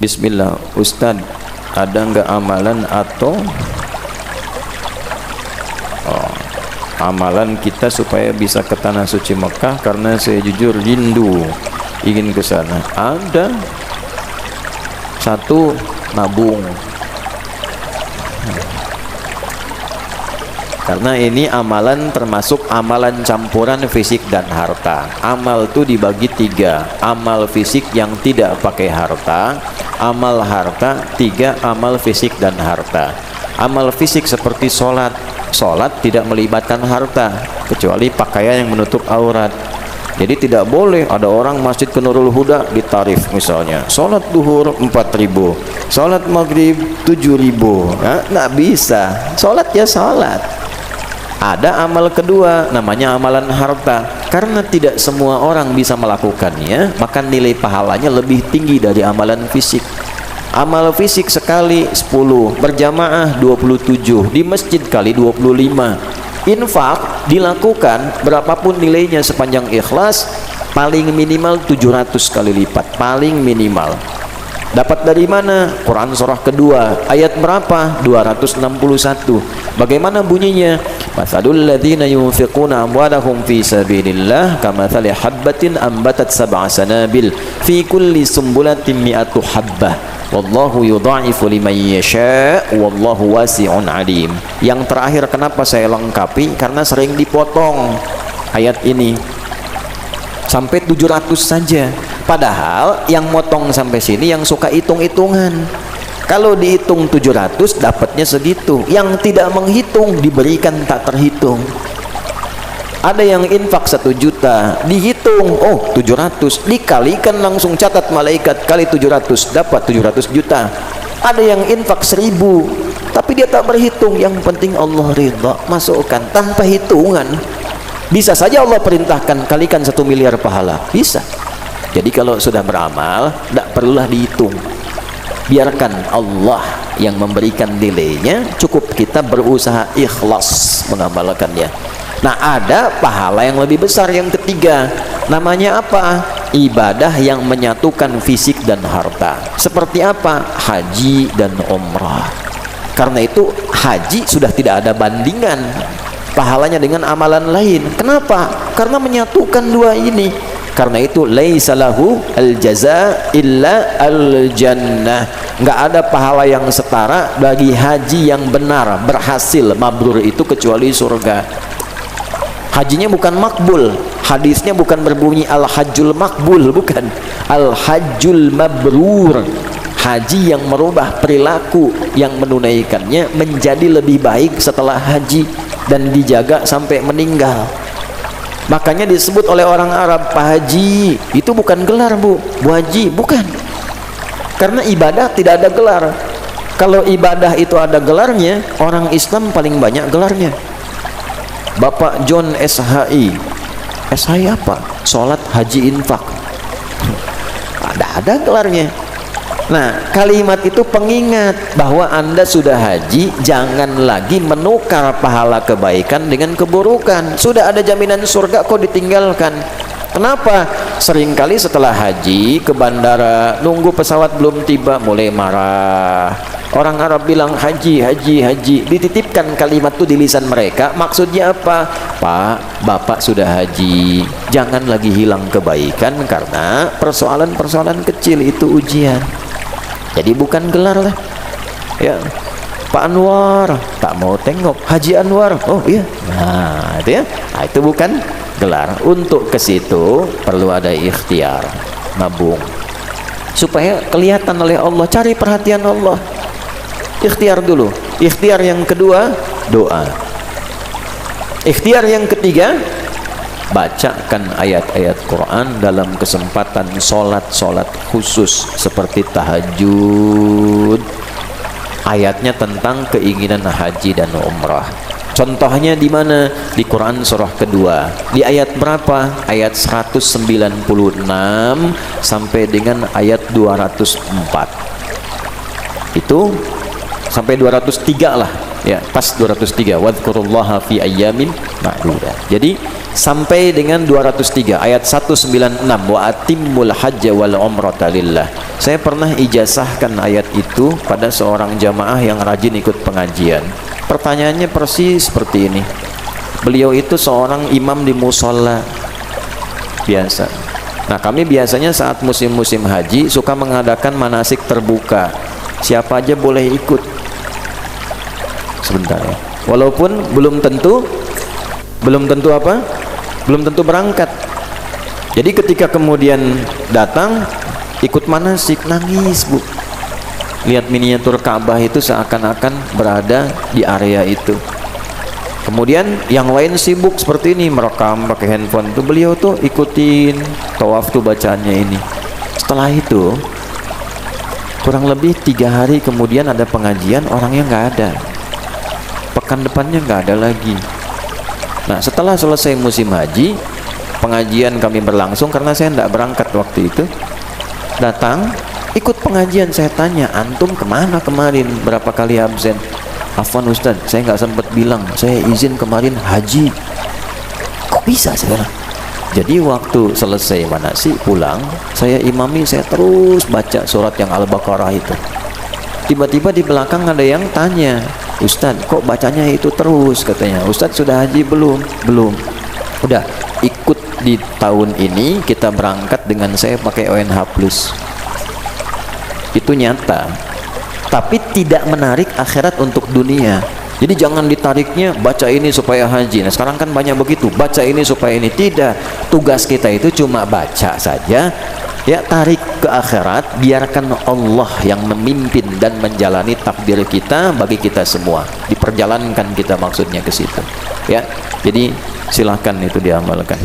Bismillah, Ustadz, ada nggak amalan atau amalan kita supaya bisa ke tanah suci Mekah? Karena saya jujur rindu ingin ke sana. Ada. Satu, nabung. Karena ini amalan termasuk amalan campuran fisik dan harta. Amal itu dibagi tiga: amal fisik yang tidak pakai harta, amal harta, tiga amal fisik dan harta. Amal fisik seperti sholat. Sholat tidak melibatkan harta kecuali pakaian yang menutup aurat. Jadi tidak boleh ada orang masjid ke Nurul Huda ditarif misalnya sholat duhur 4.000, sholat maghrib 7.000. Nggak bisa. Sholat ya sholat. Ada amal kedua namanya amalan harta. Karena tidak semua orang bisa melakukannya, maka nilai pahalanya lebih tinggi dari amalan fisik. Amal fisik sekali 10, berjamaah 27, di masjid kali 25. Infak dilakukan berapapun nilainya sepanjang ikhlas, paling minimal 700 kali lipat, paling minimal. Dapat dari mana? Quran surah kedua, ayat berapa? 261. Bagaimana bunyinya? Mathalul ladzina yunfiquna amwalahum fi sabilillah kamathali habbatin ambatat sab'a sanabil fi kulli sumbulatin mi'atu habbah wallahu yudha'ifu liman yasha' wallahu wasi'un alim. Yang terakhir kenapa saya lengkapi? Karena sering dipotong ayat ini sampai 700 saja. Padahal yang motong sampai sini yang suka hitung-hitungan. Kalau dihitung 700 dapatnya segitu. Yang tidak menghitung diberikan tak terhitung. Ada yang infak 1 juta, dihitung, oh 700, dikalikan langsung catat malaikat kali 700, dapat 700 juta. Ada yang infak 1000, tapi dia tak berhitung, yang penting Allah ridha, masukkan tanpa hitungan. Bisa saja Allah perintahkan kalikan 1 miliar pahala, bisa. Jadi kalau sudah beramal, tidak perlulah dihitung. Biarkan Allah yang memberikan nilainya, cukup kita berusaha ikhlas mengamalkannya. Nah, ada pahala yang lebih besar yang ketiga. Namanya apa? Ibadah yang menyatukan fisik dan harta. Seperti apa? Haji dan umrah. Karena itu haji sudah tidak ada bandingan pahalanya dengan amalan lain. Kenapa? Karena menyatukan dua ini. Karena itu laisa lahu al-jaza illa al-jannah. Enggak ada pahala yang setara bagi haji yang benar, berhasil, mabrur itu kecuali surga. Hajinya bukan makbul, hadisnya bukan berbunyi al-hajjul makbul, bukan, al-hajjul mabrur. Haji yang merubah perilaku yang menunaikannya menjadi lebih baik setelah haji dan dijaga sampai meninggal. Makanya disebut oleh orang Arab Pak Haji. Itu bukan gelar, Bu Haji, bukan. Karena ibadah tidak ada gelar. Kalau ibadah itu ada gelarnya, orang Islam paling banyak gelarnya. Bapak John SHI. SHI apa? Sholat, haji, infak. Ada gelarnya. Nah, kalimat itu pengingat bahwa Anda sudah haji, jangan lagi menukar pahala kebaikan dengan keburukan. Sudah ada jaminan surga kok ditinggalkan. Kenapa? Seringkali setelah haji ke bandara, nunggu pesawat belum tiba, mulai marah. Orang Arab bilang haji, haji, haji. Dititipkan kalimat itu di lisan mereka. Maksudnya apa? Pak, Bapak sudah haji, jangan lagi hilang kebaikan karena persoalan-persoalan kecil itu ujian. Jadi bukan gelar lah. Ya, Pak Anwar, tak mau tengok Haji Anwar. Oh iya. Nah, itu ya. Nah, itu bukan gelar. Untuk ke situ perlu ada ikhtiar, nabung. Supaya kelihatan oleh Allah, cari perhatian Allah. Ikhtiar dulu. Ikhtiar yang kedua, doa. Ikhtiar yang ketiga, bacakan ayat-ayat Quran dalam kesempatan sholat-sholat khusus seperti tahajud. Ayatnya tentang keinginan haji dan umrah. Contohnya di mana? Di Quran surah kedua. Di ayat berapa? Ayat 196 sampai dengan ayat 204. Itu sampai 203 lah. Ya, pas 203. Wadhkurullaha fi ayyamin ma'dudat. Jadi sampai dengan 203 ayat 196 wa atimmul hajja wal umrata lillah. Saya pernah ijazahkan ayat itu pada seorang jamaah yang rajin ikut pengajian. Pertanyaannya persis seperti ini. Beliau itu seorang imam di musola biasa. Nah, kami biasanya saat musim-musim haji suka mengadakan manasik terbuka. Siapa aja boleh ikut. Sebentar ya. Walaupun belum tentu apa? Belum tentu berangkat. Jadi ketika kemudian datang ikut manasik, nangis, Bu. Lihat miniatur Ka'bah itu seakan-akan berada di area itu. Kemudian yang lain sibuk seperti ini, merekam pakai handphone. Tuh beliau tuh ikutin tawaf tuh bacaannya ini. Setelah itu kurang lebih 3 hari kemudian ada pengajian, orangnya nggak ada. Pekan depannya nggak ada lagi. Nah, setelah selesai musim haji, pengajian kami berlangsung karena saya tidak berangkat waktu itu. Datang, ikut pengajian. Saya tanya, antum kemana kemarin? Berapa kali absen? Afwan Ustaz, saya nggak sempat bilang, saya izin kemarin haji. Kok bisa sekarang? Jadi waktu selesai manasik pulang, saya imami, saya terus baca surat yang Al-Baqarah itu. Tiba-tiba di belakang ada yang tanya, Ustaz, kok bacanya itu terus? Katanya, Ustaz sudah haji belum? Belum. Udah, ikut di tahun ini kita berangkat dengan saya pakai ONH Plus. Itu nyata. Tapi tidak menarik akhirat untuk dunia. Jadi jangan ditariknya baca ini supaya haji. Nah, sekarang kan banyak begitu, baca ini supaya ini. Tidak. Tugas kita itu cuma baca saja. Ya, tarik ke akhirat, biarkan Allah yang memimpin dan menjalani takdir kita bagi kita semua. Diperjalankan kita maksudnya ke situ. Ya. Jadi silahkan itu diamalkan.